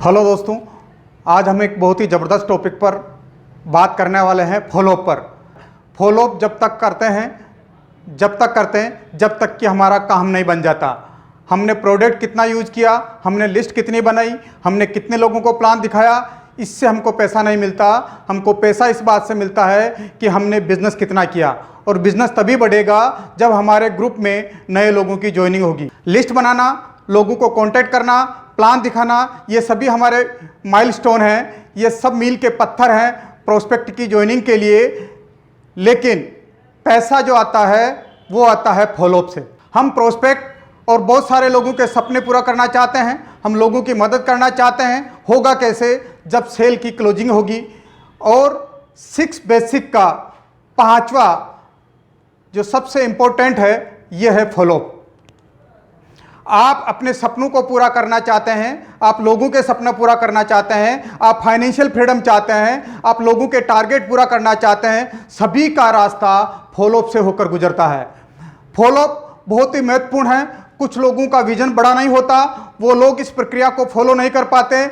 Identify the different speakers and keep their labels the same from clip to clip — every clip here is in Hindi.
Speaker 1: हेलो दोस्तों, आज हम एक बहुत ही ज़बरदस्त टॉपिक पर बात करने वाले हैं फॉलोअप पर। फॉलोअप जब तक करते हैं जब तक कि हमारा काम नहीं बन जाता। हमने प्रोडक्ट कितना यूज़ किया, हमने लिस्ट कितनी बनाई, हमने कितने लोगों को प्लान दिखाया, इससे हमको पैसा नहीं मिलता। हमको पैसा इस बात से मिलता है कि हमने बिज़नेस कितना किया, और बिज़नेस तभी बढ़ेगा जब हमारे ग्रुप में नए लोगों की ज्वाइनिंग होगी। लिस्ट बनाना, लोगों को कांटेक्ट करना, प्लान दिखाना, ये सभी हमारे माइलस्टोन हैं, ये सब मील के पत्थर हैं प्रोस्पेक्ट की ज्वाइनिंग के लिए। लेकिन पैसा जो आता है वो आता है फॉलोअप से। हम प्रोस्पेक्ट और बहुत सारे लोगों के सपने पूरा करना चाहते हैं, हम लोगों की मदद करना चाहते हैं। होगा कैसे? जब सेल की क्लोजिंग होगी। और 6 बेसिक का 5वां जो सबसे इंपॉर्टेंट है, यह है फॉलोअप। आप अपने सपनों को पूरा करना चाहते हैं, आप लोगों के सपना पूरा करना चाहते हैं, आप फाइनेंशियल फ्रीडम चाहते हैं, आप लोगों के टारगेट पूरा करना चाहते हैं, सभी का रास्ता फॉलोअप से होकर गुजरता है। फॉलोअप बहुत ही महत्वपूर्ण है। कुछ लोगों का विजन बड़ा नहीं होता, वो लोग इस प्रक्रिया को फॉलो नहीं कर पाते।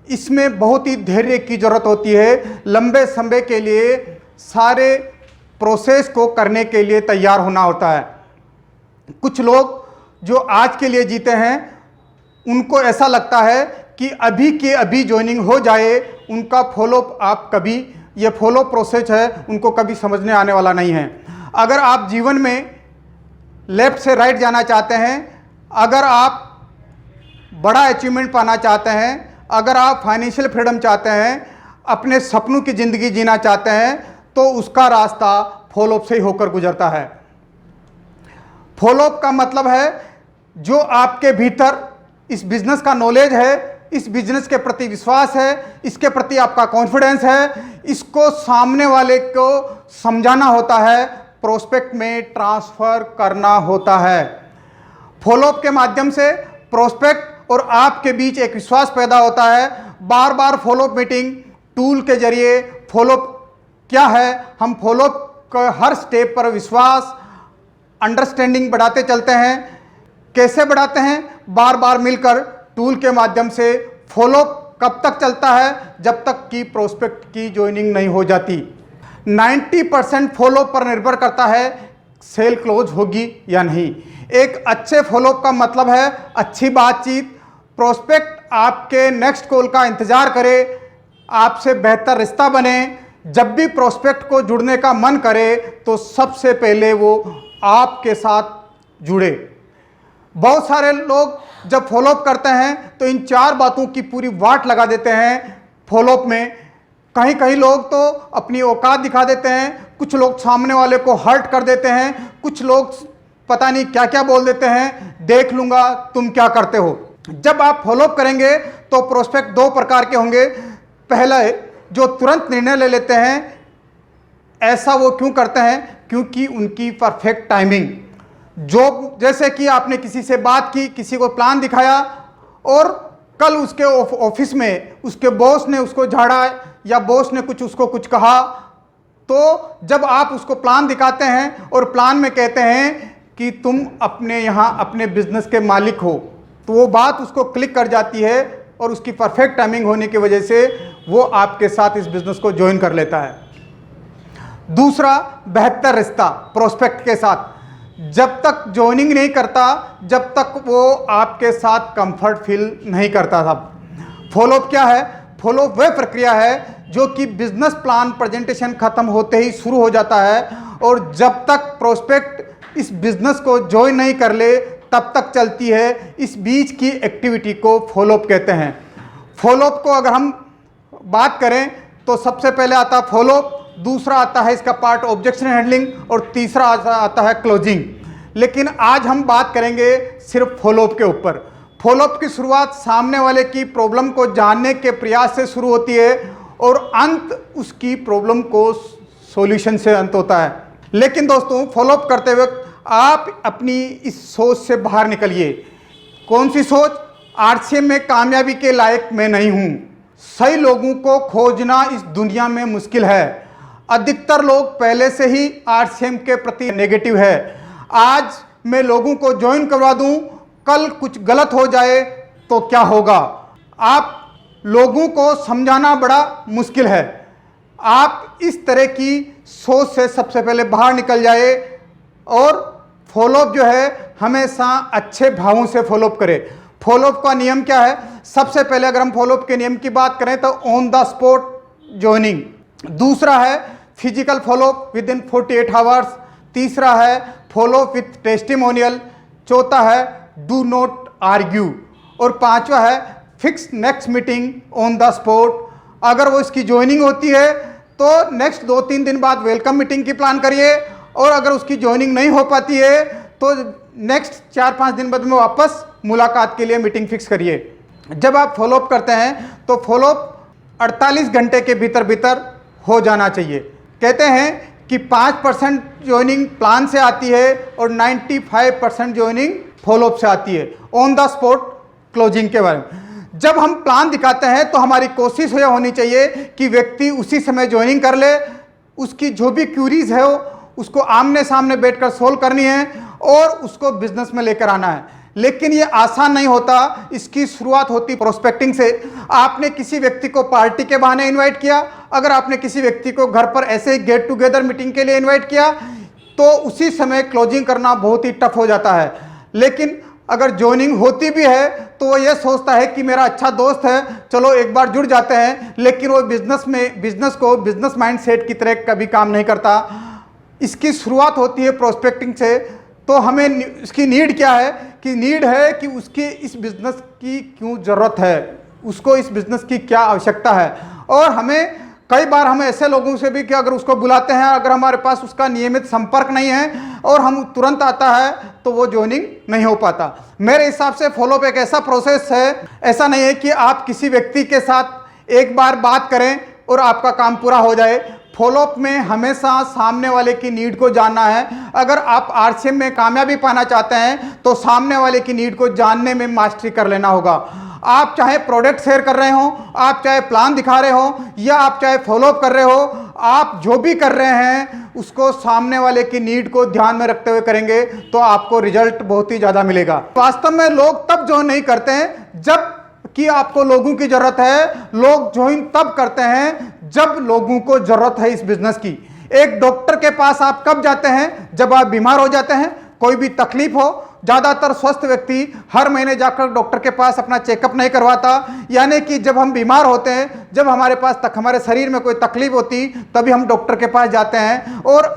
Speaker 1: इसमें बहुत ही धैर्य की ज़रूरत होती है। लंबे समय के लिए सारे प्रोसेस को करने के लिए तैयार होना होता है। कुछ लोग जो आज के लिए जीते हैं, उनको ऐसा लगता है कि अभी के अभी ज्वाइनिंग हो जाए, उनका फॉलोअप आप कभी, ये फॉलोअप प्रोसेस है, उनको कभी समझने आने वाला नहीं है। अगर आप जीवन में लेफ्ट से राइट जाना चाहते हैं, अगर आप बड़ा अचीवमेंट पाना चाहते हैं, अगर आप फाइनेंशियल फ्रीडम चाहते हैं, अपने सपनों की ज़िंदगी जीना चाहते हैं, तो उसका रास्ता फॉलोअप से ही होकर गुजरता है। फॉलोअप का मतलब है जो आपके भीतर इस बिजनेस का नॉलेज है, इस बिजनेस के प्रति विश्वास है, इसके प्रति आपका कॉन्फिडेंस है, इसको सामने वाले को समझाना होता है, प्रोस्पेक्ट में ट्रांसफ़र करना होता है। फॉलोअप के माध्यम से प्रोस्पेक्ट और आपके बीच एक विश्वास पैदा होता है। बार बार फॉलोअप मीटिंग टूल के जरिए, फॉलोअप क्या है, हम फॉलोअप का हर स्टेप पर विश्वास, अंडरस्टैंडिंग बढ़ाते चलते हैं। कैसे बढ़ाते हैं? बार बार मिलकर टूल के माध्यम से। फॉलोअप कब तक चलता है? जब तक कि प्रोस्पेक्ट की ज्वाइनिंग नहीं हो जाती। 90% फॉलोअप पर निर्भर करता है सेल क्लोज होगी या नहीं। एक अच्छे फॉलोअप का मतलब है अच्छी बातचीत। प्रोस्पेक्ट आपके नेक्स्ट कॉल का इंतजार करे, आपसे बेहतर रिश्ता बने। जब भी प्रोस्पेक्ट को जुड़ने का मन करे तो सबसे पहले वो आपके साथ जुड़े। बहुत सारे लोग जब फॉलोअप करते हैं तो इन 4 बातों की पूरी वाट लगा देते हैं फॉलोअप में। कहीं कहीं लोग तो अपनी औकात दिखा देते हैं, कुछ लोग सामने वाले को हर्ट कर देते हैं, कुछ लोग पता नहीं क्या क्या बोल देते हैं, देख लूँगा तुम क्या करते हो। जब आप फॉलोअप करेंगे तो प्रोस्पेक्ट 2 प्रकार के होंगे। पहला जो तुरंत निर्णय ले लेते हैं। ऐसा वो क्यों करते हैं? क्योंकि उनकी परफेक्ट टाइमिंग, जो जैसे कि आपने किसी से बात की, किसी को प्लान दिखाया, और कल उसके ऑफिस में उसके बॉस ने उसको झाड़ा या बॉस ने उसको कुछ कहा, तो जब आप उसको प्लान दिखाते हैं और प्लान में कहते हैं कि तुम अपने यहाँ अपने बिजनेस के मालिक हो, तो वो बात उसको क्लिक कर जाती है और उसकी परफेक्ट टाइमिंग होने की वजह से वो आपके साथ इस बिजनेस को ज्वाइन कर लेता है। दूसरा, बेहतर रिश्ता प्रोस्पेक्ट के साथ। जब तक ज्वाइनिंग नहीं करता, जब तक वो आपके साथ कंफर्ट फील नहीं करता था। फॉलोअप क्या है? फॉलोअप वह प्रक्रिया है जो कि बिजनेस प्लान प्रेजेंटेशन खत्म होते ही शुरू हो जाता है, और जब तक प्रोस्पेक्ट इस बिजनेस को ज्वाइन नहीं कर ले तब तक चलती है। इस बीच की एक्टिविटी को फॉलोअप कहते हैं। फॉलोअप को अगर हम बात करें तो सबसे पहले आता है फॉलोअप, दूसरा आता है इसका पार्ट ऑब्जेक्शन हैंडलिंग, और तीसरा आता है क्लोजिंग। लेकिन आज हम बात करेंगे सिर्फ फॉलोअप के ऊपर। फॉलोअप की शुरुआत सामने वाले की प्रॉब्लम को जानने के प्रयास से शुरू होती है, और अंत उसकी प्रॉब्लम को सॉल्यूशन से अंत होता है। लेकिन दोस्तों, फॉलोअप करते वक्त आप अपनी इस सोच से बाहर निकलिए। कौन सी सोच? आरसीएम में कामयाबी के लायक मैं नहीं हूं। सही लोगों को खोजना इस दुनिया में मुश्किल है। अधिकतर लोग पहले से ही आरसीएम के प्रति नेगेटिव है। आज मैं लोगों को ज्वाइन करवा दूं, कल कुछ गलत हो जाए तो क्या होगा? आप लोगों को समझाना बड़ा मुश्किल है। आप इस तरह की सोच से सबसे पहले बाहर निकल जाए और फॉलोअप जो है हमेशा अच्छे भावों से फॉलोअप करें। फॉलोअप का नियम क्या है? सबसे पहले अगर हम फॉलोअप के नियम की बात करें तो ऑन द स्पॉट ज्वाइनिंग, दूसरा है physical follow up with in 48 hours, तीसरा है फॉलोअप विथ टेस्टिमोनियल, चौथा है डू नॉट आर्ग्यू और पांचवा है fix next meeting on the spot. अगर वो इसकी ज्वाइनिंग होती है तो नेक्स्ट 2-3 दिन बाद वेलकम मीटिंग की प्लान करिए और अगर उसकी ज्वाइनिंग नहीं हो पाती है तो नेक्स्ट 4-5 दिन बाद में वापस मुलाकात के लिए मीटिंग फिक्स करिए। जब आप फॉलोअप करते हैं तो फॉलोअप 48 घंटे के भीतर भीतर हो जाना चाहिए। कहते हैं कि 5% ज्वाइनिंग प्लान से आती है और 95% ज्वाइनिंग फॉलोअप से आती है। ऑन द स्पॉट क्लोजिंग के बारे में जब हम प्लान दिखाते हैं तो हमारी कोशिश यह होनी चाहिए कि व्यक्ति उसी समय ज्वाइनिंग कर ले, उसकी जो भी क्यूरीज है उसको आमने सामने बैठकर सोल्व करनी है और उसको बिजनेस में लेकर आना है। लेकिन ये आसान नहीं होता। इसकी शुरुआत होती प्रोस्पेक्टिंग से। आपने किसी व्यक्ति को पार्टी के बहाने इनवाइट किया, अगर आपने किसी व्यक्ति को घर पर ऐसे ही गेट टुगेदर मीटिंग के लिए इनवाइट किया तो उसी समय क्लोजिंग करना बहुत ही टफ हो जाता है। लेकिन अगर ज्वाइनिंग होती भी है तो वो ये सोचता है कि मेरा अच्छा दोस्त है, चलो एक बार जुड़ जाते हैं, लेकिन वो बिजनेस माइंडसेट की तरह कभी काम नहीं करता। इसकी शुरुआत होती है प्रोस्पेक्टिंग से। तो हमें इसकी नीड क्या है? कि नीड है कि उसकी इस बिजनेस की क्यों ज़रूरत है, उसको इस बिजनेस की क्या आवश्यकता है। और हमें कई बार हम ऐसे लोगों से भी कि अगर उसको बुलाते हैं, अगर हमारे पास उसका नियमित संपर्क नहीं है और हम तुरंत आता है तो वो ज्वाइनिंग नहीं हो पाता। मेरे हिसाब से फॉलोअप एक ऐसा प्रोसेस है, ऐसा नहीं है कि आप किसी व्यक्ति के साथ एक बार बात करें और आपका काम पूरा हो जाए। फॉलोअप में हमेशा सामने वाले की नीड को जानना है। अगर आप आरसीएम में कामयाबी पाना चाहते हैं तो सामने वाले की नीड को जानने में मास्टरी कर लेना होगा। आप चाहे प्रोडक्ट शेयर कर रहे हो, आप चाहे प्लान दिखा रहे हो या आप चाहे फॉलोअप कर रहे हो, आप जो भी कर रहे हैं उसको सामने वाले की नीड को ध्यान में रखते हुए करेंगे तो आपको रिजल्ट बहुत ही ज़्यादा मिलेगा। वास्तव में लोग तब ज्वाइन नहीं करते हैं जब कि आपको लोगों की ज़रूरत है। लोग ज्वाइन तब करते हैं जब लोगों को ज़रूरत है इस बिजनेस की। एक डॉक्टर के पास आप कब जाते हैं? जब आप बीमार हो जाते हैं, कोई भी तकलीफ हो। ज़्यादातर स्वस्थ व्यक्ति हर महीने जाकर डॉक्टर के पास अपना चेकअप नहीं करवाता। यानी कि जब हम बीमार होते हैं, जब हमारे पास हमारे शरीर में कोई तकलीफ होती तभी हम डॉक्टर के पास जाते हैं। और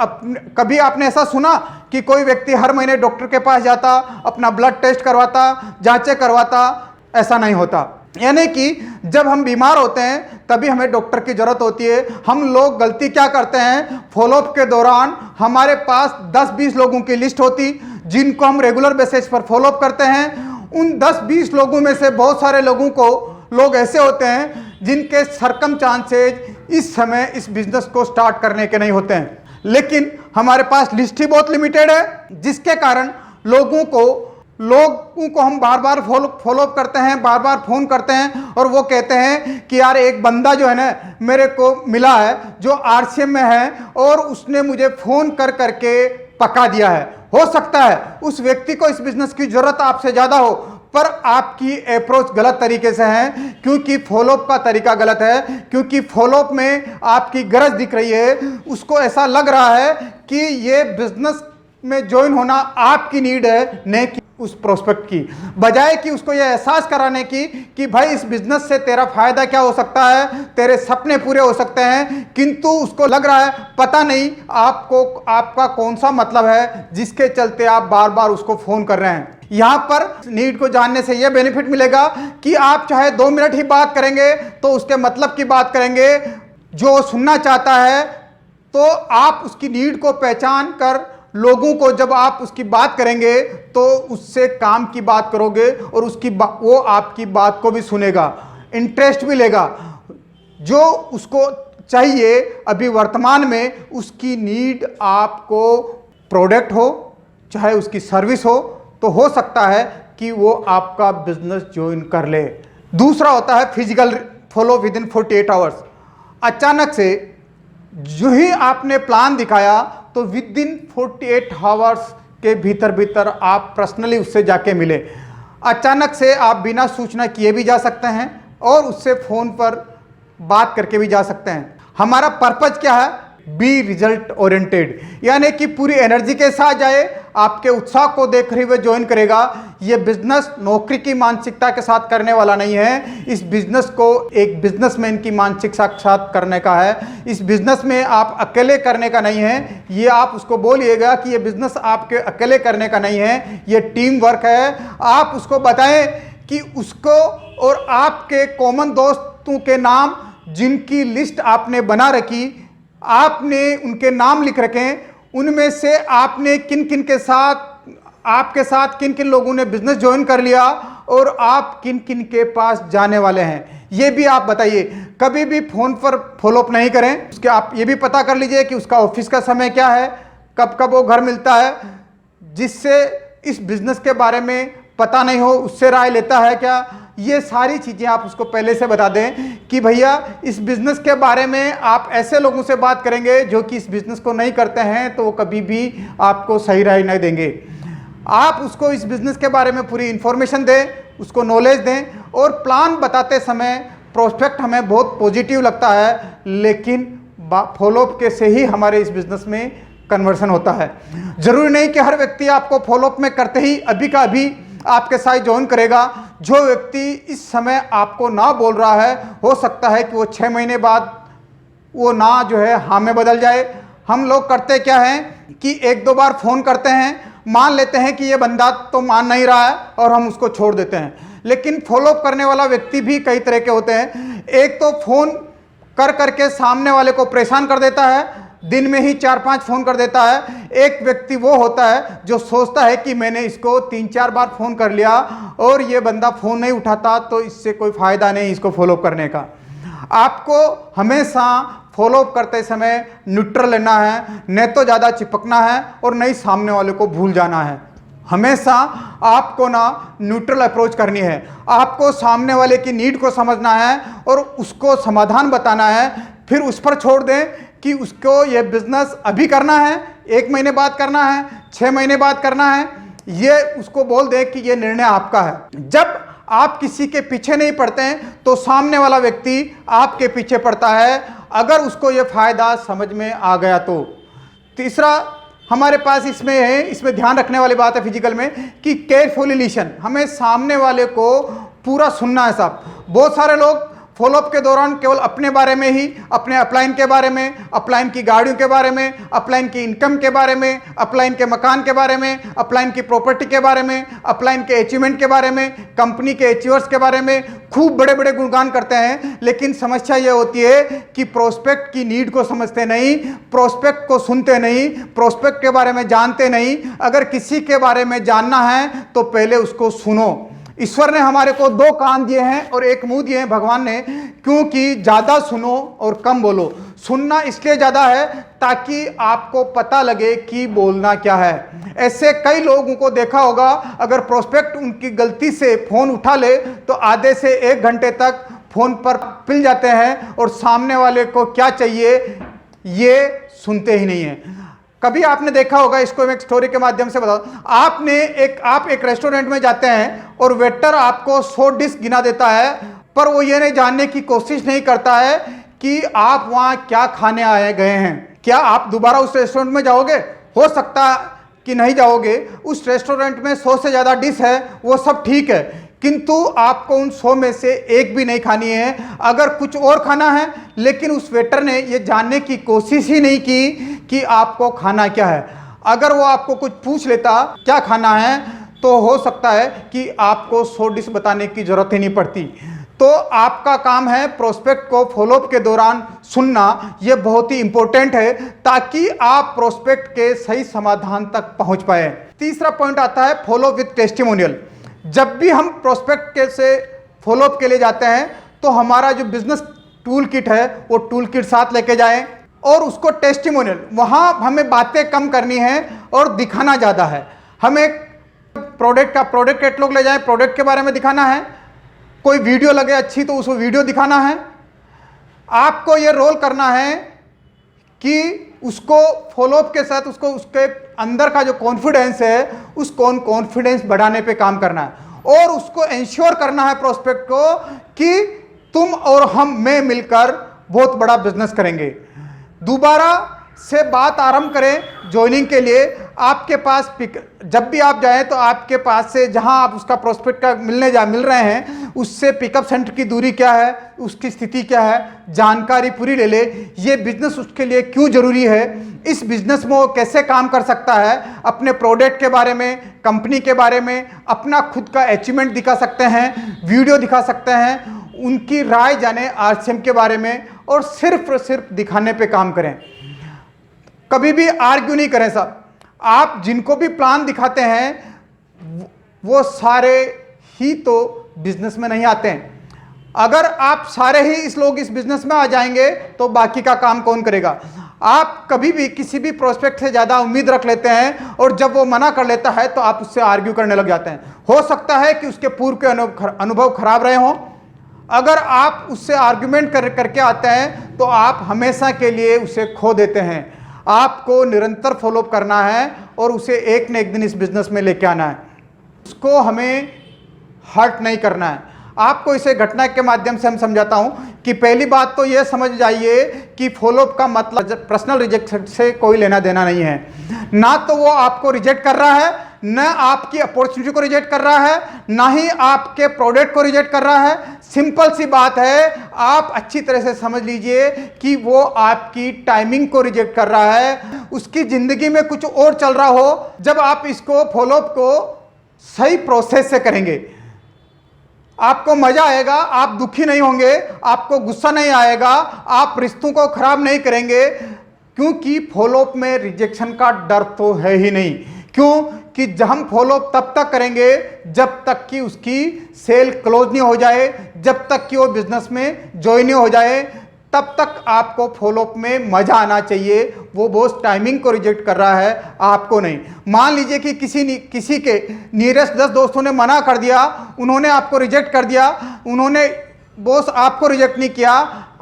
Speaker 1: कभी आपने ऐसा सुना कि कोई व्यक्ति हर महीने डॉक्टर के पास जाता, अपना ब्लड टेस्ट करवाता, जांचें करवाता? ऐसा नहीं होता। यानी कि जब हम बीमार होते हैं तभी हमें डॉक्टर की ज़रूरत होती है। हम लोग गलती क्या करते हैं? फॉलोअप के दौरान हमारे पास 10-20 लोगों की लिस्ट होती जिनको हम रेगुलर बेसिस पर फॉलोअप करते हैं। उन 10-20 लोगों में से बहुत सारे लोग ऐसे होते हैं जिनके सरकमस्टांसेस इस समय इस बिजनेस को स्टार्ट करने के नहीं होते हैं। लेकिन हमारे पास लिस्ट ही बहुत लिमिटेड है, जिसके कारण लोगों को हम बार बार फॉलोअप करते हैं, बार बार फ़ोन करते हैं और वो कहते हैं कि यार एक बंदा जो है ना मेरे को मिला है जो आरसीएम में है और उसने मुझे फ़ोन कर करके पका दिया है। हो सकता है उस व्यक्ति को इस बिजनेस की ज़रूरत आपसे ज़्यादा हो, पर आपकी अप्रोच गलत तरीके से है, क्योंकि फॉलोअप का तरीका गलत है। क्योंकि फॉलोअप में आपकी गरज दिख रही है, उसको ऐसा लग रहा है कि ये बिजनेस में ज्वाइन होना आपकी नीड है, न कि उस प्रोस्पेक्ट की। बजाय कि उसको यह एहसास कराने की कि भाई इस बिजनेस से तेरा फायदा क्या हो सकता है, तेरे सपने पूरे हो सकते हैं, किंतु उसको लग रहा है पता नहीं आपका कौन सा मतलब है जिसके चलते आप बार बार उसको फोन कर रहे हैं। यहां पर नीड को जानने से यह बेनिफिट मिलेगा कि आप चाहे 2 मिनट ही बात करेंगे तो उसके मतलब की बात करेंगे, जो सुनना चाहता है, तो आप उसकी नीड को पहचान कर लोगों को जब आप उसकी बात करेंगे तो उससे काम की बात करोगे और वो आपकी बात को भी सुनेगा, इंटरेस्ट भी लेगा। जो उसको चाहिए अभी वर्तमान में, उसकी नीड आपको प्रोडक्ट हो चाहे उसकी सर्विस हो, तो हो सकता है कि वो आपका बिजनेस ज्वाइन कर ले। दूसरा होता है physical follow with in 48 hours. अचानक से जो ही आपने प्लान दिखाया तो विद इन 48 आवर्स के भीतर आप पर्सनली उससे जाके मिले। अचानक से आप बिना सूचना किए भी जा सकते हैं और उससे फ़ोन पर बात करके भी जा सकते हैं। हमारा पर्पज़ क्या है? बी रिजल्ट ओरिएंटेड, यानी कि पूरी एनर्जी के साथ जाए, आपके उत्साह को देखते हुए ज्वाइन करेगा। ये बिजनेस नौकरी की मानसिकता के साथ करने वाला नहीं है। इस बिजनेस को एक बिजनेसमैन की मानसिकता के साथ करने का है। इस बिजनेस में आप अकेले करने का नहीं है। ये आप उसको बोलिएगा कि ये बिजनेस आपके अकेले करने का नहीं है, ये टीम वर्क है। आप उसको बताएं कि उसको और आपके कॉमन दोस्तों के नाम, जिनकी लिस्ट आपने बना रखी, आपने उनके नाम लिख रखे, उनमें से आपने किन किन के साथ, आपके साथ किन किन लोगों ने बिजनेस ज्वाइन कर लिया और आप किन किन के पास जाने वाले हैं, ये भी आप बताइए। कभी भी फ़ोन पर फॉलोअप नहीं करें। उसके आप ये भी पता कर लीजिए कि उसका ऑफिस का समय क्या है, कब कब वो घर मिलता है। जिससे इस बिजनेस के बारे में पता नहीं हो, उससे राय लेता है क्या, ये सारी चीज़ें आप उसको पहले से बता दें कि भैया इस बिज़नेस के बारे में आप ऐसे लोगों से बात करेंगे जो कि इस बिज़नेस को नहीं करते हैं, तो वो कभी भी आपको सही राय नहीं देंगे। आप उसको इस बिज़नेस के बारे में पूरी इन्फॉर्मेशन दें, उसको नॉलेज दें। और प्लान बताते समय प्रोस्पेक्ट हमें बहुत पॉजिटिव लगता है, लेकिन फॉलोअप के से ही हमारे इस बिज़नेस में कन्वर्सन होता है। ज़रूरी नहीं कि हर व्यक्ति आपको फॉलोअप में करते ही अभी का अभी आपके साथ ज्वाइन करेगा। जो व्यक्ति इस समय आपको ना बोल रहा है, हो सकता है कि वो 6 महीने बाद वो ना जो है हाँ में बदल जाए। हम लोग करते क्या हैं कि 1-2 बार फ़ोन करते हैं, मान लेते हैं कि ये बंदा तो मान नहीं रहा है और हम उसको छोड़ देते हैं। लेकिन फॉलोअप करने वाला व्यक्ति भी कई तरह के होते हैं। एक तो फ़ोन कर करके सामने वाले को परेशान कर देता है, दिन में ही 4-5 फ़ोन कर देता है। एक व्यक्ति वो होता है जो सोचता है कि मैंने इसको 3-4 बार फ़ोन कर लिया और ये बंदा फ़ोन नहीं उठाता, तो इससे कोई फ़ायदा नहीं इसको फॉलोअप करने का। आपको हमेशा फॉलोअप करते समय न्यूट्रल लेना है, न तो ज़्यादा चिपकना है और न ही सामने वाले को भूल जाना है। हमेशा आपको ना न्यूट्रल अप्रोच करनी है। आपको सामने वाले की नीड को समझना है और उसको समाधान बताना है। फिर उस पर छोड़ दें कि उसको ये बिज़नेस अभी करना है, 1 महीने बाद करना है, 6 महीने बाद करना है। ये उसको बोल दें कि ये निर्णय आपका है। जब आप किसी के पीछे नहीं पड़ते हैं तो सामने वाला व्यक्ति आपके पीछे पड़ता है, अगर उसको ये फ़ायदा समझ में आ गया तो। तीसरा हमारे पास इसमें है, इसमें ध्यान रखने वाली बात है फिजिकल में कि केयरफुली लिसन, हमें सामने वाले को पूरा सुनना है साहब। बहुत सारे लोग फॉलोअप के दौरान केवल अपने बारे में ही, अपने अपलाइन के बारे में, अपलाइन की गाड़ियों के बारे में, अपलाइन की इनकम के बारे में, अपलाइन के मकान के बारे में, अपलाइन की प्रॉपर्टी के बारे में, अपलाइन के अचीवमेंट के बारे में, कंपनी के अचीवर्स के बारे में खूब बड़े बड़े गुणगान करते हैं। लेकिन समस्या ये होती है कि प्रोस्पेक्ट की नीड को समझते नहीं, प्रोस्पेक्ट को सुनते नहीं, प्रोस्पेक्ट के बारे में जानते नहीं। अगर किसी के बारे में जानना है तो पहले उसको सुनो। ईश्वर ने हमारे को 2 कान दिए हैं और 1 मुंह दिए हैं भगवान ने, क्योंकि ज़्यादा सुनो और कम बोलो। सुनना इसलिए ज़्यादा है ताकि आपको पता लगे कि बोलना क्या है। ऐसे कई लोगों को देखा होगा, अगर प्रोस्पेक्ट उनकी गलती से फ़ोन उठा ले तो आधे से 1 घंटे तक फ़ोन पर पिल जाते हैं और सामने वाले को क्या चाहिए ये सुनते ही नहीं हैं। कभी आपने देखा होगा, इसको मैं एक स्टोरी के माध्यम से बताऊं। आप एक रेस्टोरेंट में जाते हैं और वेटर आपको 100 डिश गिना देता है, पर वो ये नहीं जानने की कोशिश नहीं करता है कि आप वहाँ क्या खाने आए गए हैं। क्या आप दोबारा उस रेस्टोरेंट में जाओगे? हो सकता कि नहीं जाओगे। उस रेस्टोरेंट में 100 से ज़्यादा डिश है, वो सब ठीक है, किंतु आपको उन 100 में से 1 भी नहीं खानी है। अगर कुछ और खाना है, लेकिन उस वेटर ने ये जानने की कोशिश ही नहीं की कि आपको खाना क्या है। अगर वो आपको कुछ पूछ लेता क्या खाना है, तो हो सकता है कि आपको 100 डिश बताने की ज़रूरत ही नहीं पड़ती। तो आपका काम है प्रोस्पेक्ट को फॉलोअप के दौरान सुनना। ये बहुत ही इंपॉर्टेंट है ताकि आप प्रोस्पेक्ट के सही समाधान तक पहुंच पाए। तीसरा पॉइंट आता है फॉलो विथ टेस्टिमोनियल। जब भी हम प्रोस्पेक्ट के से फॉलोअप के लिए जाते हैं तो हमारा जो बिजनेस टूल किट है वो टूल किट साथ लेके जाएं और उसको टेस्टिमोनियल, वहाँ हमें बातें कम करनी है और दिखाना ज़्यादा है। हमें प्रोडक्ट कैटलॉग ले जाएं, प्रोडक्ट के बारे में दिखाना है। कोई वीडियो लगे अच्छी तो उसको वीडियो दिखाना है। आपको ये रोल करना है कि उसको फॉलोअप के साथ उसको उसके अंदर का जो कॉन्फिडेंस है उस कॉन्फिडेंस बढ़ाने पे काम करना है और उसको इंश्योर करना है प्रोस्पेक्ट को कि तुम और हम में मिलकर बहुत बड़ा बिजनेस करेंगे। दोबारा से बात आरंभ करें ज्वाइनिंग के लिए। आपके पास जब भी आप जाएं तो आपके पास से जहां आप उसका प्रोस्पेक्ट का मिल रहे हैं उससे पिकअप सेंटर की दूरी क्या है, उसकी स्थिति क्या है, जानकारी पूरी ले ले। ये बिजनेस उसके लिए क्यों जरूरी है, इस बिजनेस में वो कैसे काम कर सकता है, अपने प्रोडक्ट के बारे में, कंपनी के बारे में, अपना खुद का अचीवमेंट दिखा सकते हैं, वीडियो दिखा सकते हैं, उनकी राय जाने आरसीएम के बारे में, और सिर्फ दिखाने पे काम करें। कभी भी आर्ग्यू नहीं करें साहब। आप जिनको भी प्लान दिखाते हैं वो सारे ही तो बिजनेस में नहीं आते हैं। अगर आप सारे ही इस बिजनेस में आ जाएंगे तो बाकी का काम कौन करेगा। आप कभी भी किसी भी प्रोस्पेक्ट से ज़्यादा उम्मीद रख लेते हैं और जब वो मना कर लेता है तो आप उससे आर्ग्यू करने लग जाते हैं। हो सकता है कि उसके पूर्व के अनुभव खराब रहे हों। अगर आप उससे आर्ग्यूमेंट करके आते हैं तो आप हमेशा के लिए उसे खो देते हैं। आपको निरंतर फॉलोअप करना है और उसे एक न एक दिन इस बिजनेस में लेके आना है। उसको हमें हर्ट नहीं करना है। आपको इसे घटना के माध्यम से हम समझाता हूं कि पहली बात तो यह समझ जाइए कि फॉलोअप का मतलब पर्सनल रिजेक्शन से कोई लेना देना नहीं है। ना तो वो आपको रिजेक्ट कर रहा है, न आपकी अपॉर्चुनिटी को रिजेक्ट कर रहा है, ना ही आपके प्रोडक्ट को रिजेक्ट कर रहा है। सिंपल सी बात है, आप अच्छी तरह से समझ लीजिए कि वो आपकी टाइमिंग को रिजेक्ट कर रहा है। उसकी जिंदगी में कुछ और चल रहा हो। जब आप इसको फॉलोअप को सही प्रोसेस से करेंगे आपको मजा आएगा, आप दुखी नहीं होंगे, आपको गुस्सा नहीं आएगा, आप रिश्तों को खराब नहीं करेंगे, क्योंकि फॉलोअप में रिजेक्शन का डर तो है ही नहीं। क्यों कि जब हम फॉलोअप तब तक करेंगे जब तक कि उसकी सेल क्लोज नहीं हो जाए, जब तक कि वो बिजनेस में ज्वाइन नहीं हो जाए, तब तक आपको फॉलोअप में मजा आना चाहिए। वो बॉस टाइमिंग को रिजेक्ट कर रहा है, आपको नहीं। मान लीजिए कि किसी के नियरेस्ट 10 दोस्तों ने मना कर दिया, उन्होंने आपको रिजेक्ट कर दिया, उन्होंने बॉस आपको रिजेक्ट नहीं किया,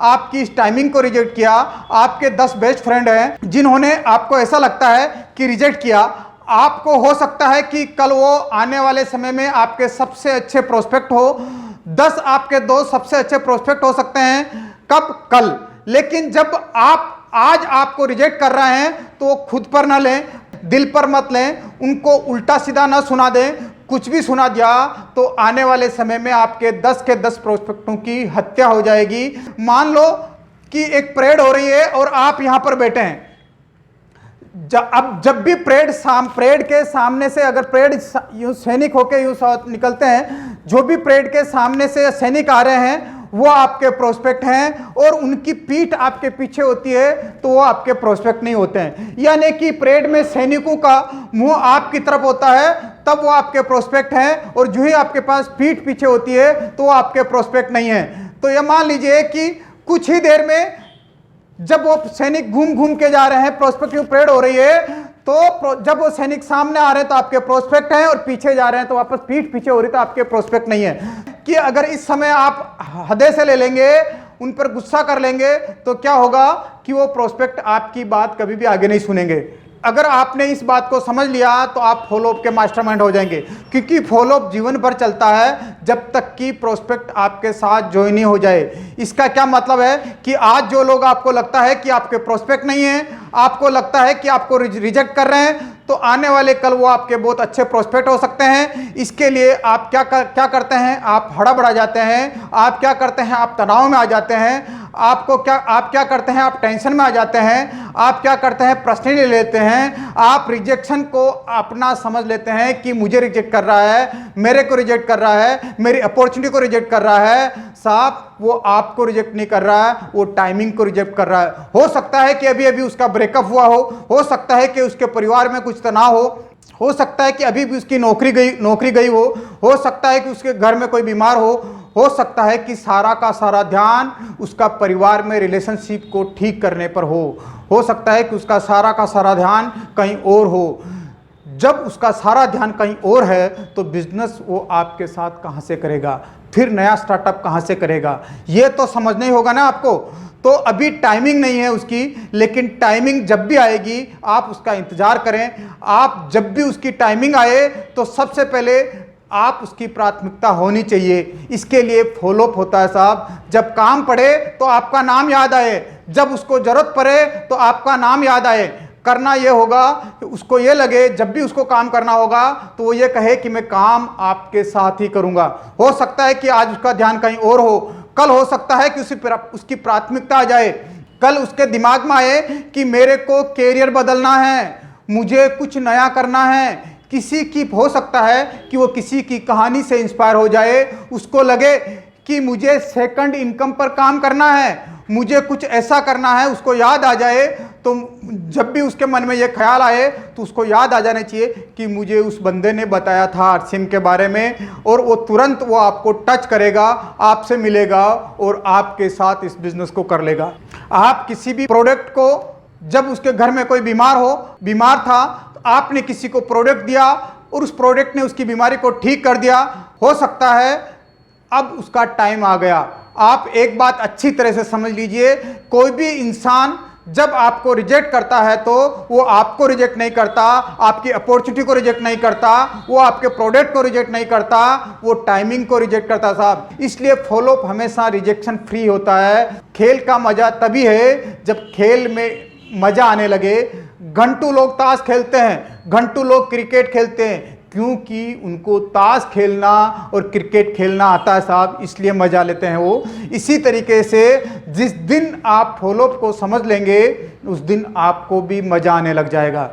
Speaker 1: आपकी इस टाइमिंग को रिजेक्ट किया। आपके 10 बेस्ट फ्रेंड हैं जिन्होंने आपको ऐसा लगता है कि रिजेक्ट किया। आपको हो सकता है कि कल वो आने वाले समय में आपके सबसे अच्छे प्रोस्पेक्ट हो। 10 आपके दोस्त सबसे अच्छे प्रोस्पेक्ट हो सकते हैं, कब? कल। लेकिन जब आप आज आपको रिजेक्ट कर रहे हैं तो खुद पर ना लें, दिल पर मत लें, उनको उल्टा सीधा ना सुना दें। कुछ भी सुना दिया तो आने वाले समय में आपके 10 के 10 प्रोस्पेक्टों की हत्या हो जाएगी। मान लो कि एक परेड हो रही है और आप यहां पर बैठे हैं। अब जब भी परेड के सामने से अगर परेड यूं सैनिक होके यूं निकलते हैं, जो भी परेड के सामने से सैनिक आ रहे हैं वो आपके प्रोस्पेक्ट हैं, और उनकी पीठ आपके पीछे होती है तो वो आपके प्रोस्पेक्ट नहीं होते हैं। यानी कि परेड में सैनिकों का मुंह आपकी तरफ होता है तब वो आपके प्रोस्पेक्ट हैं, और जो ही आपके पास पीठ पीछे होती है तो वो आपके प्रोस्पेक्ट नहीं है। तो ये मान लीजिए कि कुछ ही देर में जब वो सैनिक घूम घूम के जा रहे हैं, प्रोस्पेक्ट की परेड हो रही है, तो जब वो सैनिक सामने आ रहे हैं तो आपके प्रोस्पेक्ट हैं, और पीछे जा रहे हैं तो वापस पीठ पीछे हो रही तो आपके प्रोस्पेक्ट नहीं है। कि अगर इस समय आप हृदय से ले लेंगे, उन पर गुस्सा कर लेंगे, तो क्या होगा कि वो प्रोस्पेक्ट आपकी बात कभी भी आगे नहीं सुनेंगे। अगर आपने इस बात को समझ लिया तो आप फॉलोअप के मास्टरमाइंड हो जाएंगे, क्योंकि फॉलोअप जीवन भर चलता है जब तक कि प्रोस्पेक्ट आपके साथ ज्वाइन नहीं हो जाए। इसका क्या मतलब है कि आज जो लोग आपको लगता है कि आपके प्रोस्पेक्ट नहीं है, आपको लगता है कि आपको रिजेक्ट कर रहे हैं, तो आने वाले कल वो आपके बहुत अच्छे प्रोस्पेक्ट हो सकते हैं। इसके लिए आप क्या करते हैं, आप हड़बड़ा जाते हैं। आप क्या करते हैं, आप तनाव में आ जाते हैं। आप क्या करते हैं, आप टेंशन में आ जाते हैं। आप क्या करते हैं, प्रश्न ले लेते हैं। आप रिजेक्शन को अपना समझ लेते हैं कि मुझे रिजेक्ट कर रहा है, मेरे को रिजेक्ट कर रहा है, मेरी अपॉर्चुनिटी को रिजेक्ट कर रहा है। साहब वो आपको रिजेक्ट नहीं कर रहा है, वो टाइमिंग को रिजेक्ट कर रहा है। हो सकता है कि अभी अभी उसका ब्रेकअप हुआ हो सकता है कि उसके परिवार में कुछ तनाव हो सकता है कि अभी भी उसकी नौकरी गई हो सकता है कि उसके घर में कोई बीमार हो सकता है कि सारा का सारा ध्यान उसका परिवार में रिलेशनशिप को ठीक करने पर हो सकता है कि उसका सारा का सारा ध्यान कहीं और हो। जब उसका सारा ध्यान कहीं और है तो बिजनेस वो आपके साथ कहां से करेगा, फिर नया स्टार्टअप कहां से करेगा, ये तो समझना ही होगा ना आपको। तो अभी टाइमिंग नहीं है उसकी, लेकिन टाइमिंग जब भी आएगी आप उसका इंतजार करें। आप जब भी उसकी टाइमिंग आए तो सबसे पहले आप उसकी प्राथमिकता होनी चाहिए। इसके लिए फॉलोअप होता है साहब। जब काम पड़े तो आपका नाम याद आए, जब उसको जरूरत पड़े तो आपका नाम याद आए। करना ये होगा कि उसको ये लगे जब भी उसको काम करना होगा तो वो ये कहे कि मैं काम आपके साथ ही करूंगा। हो सकता है कि आज उसका ध्यान कहीं और हो, कल हो सकता है कि उसकी प्राथमिकता आ जाए, कल उसके दिमाग में आए कि मेरे को कैरियर बदलना है, मुझे कुछ नया करना है। किसी की हो सकता है कि वो किसी की कहानी से इंस्पायर हो जाए, उसको लगे कि मुझे सेकंड इनकम पर काम करना है, मुझे कुछ ऐसा करना है, उसको याद आ जाए। तो जब भी उसके मन में ये ख्याल आए तो उसको याद आ जाना चाहिए कि मुझे उस बंदे ने बताया था सिम के बारे में, और वो तुरंत वो आपको टच करेगा, आपसे मिलेगा और आपके साथ इस बिजनेस को कर लेगा। आप किसी भी प्रोडक्ट को, जब उसके घर में कोई बीमार था तो आपने किसी को प्रोडक्ट दिया और उस प्रोडक्ट ने उसकी बीमारी को ठीक कर दिया। हो सकता है अब उसका टाइम आ गया। आप एक बात अच्छी तरह से समझ लीजिए, कोई भी इंसान जब आपको रिजेक्ट करता है तो वो आपको रिजेक्ट नहीं करता, आपकी अपॉर्चुनिटी को रिजेक्ट नहीं करता, वो आपके प्रोडक्ट को रिजेक्ट नहीं करता, वो टाइमिंग को रिजेक्ट करता साहब। इसलिए फॉलोअप हमेशा रिजेक्शन फ्री होता है। खेल का मजा तभी है जब खेल में मजा आने लगे। घंटों लोग ताश खेलते हैं, घंटों लोग क्रिकेट खेलते हैं, क्योंकि उनको ताश खेलना और क्रिकेट खेलना आता है साहब, इसलिए मजा लेते हैं वो। इसी तरीके से जिस दिन आप फॉलोअप को समझ लेंगे उस दिन आपको भी मजा आने लग जाएगा।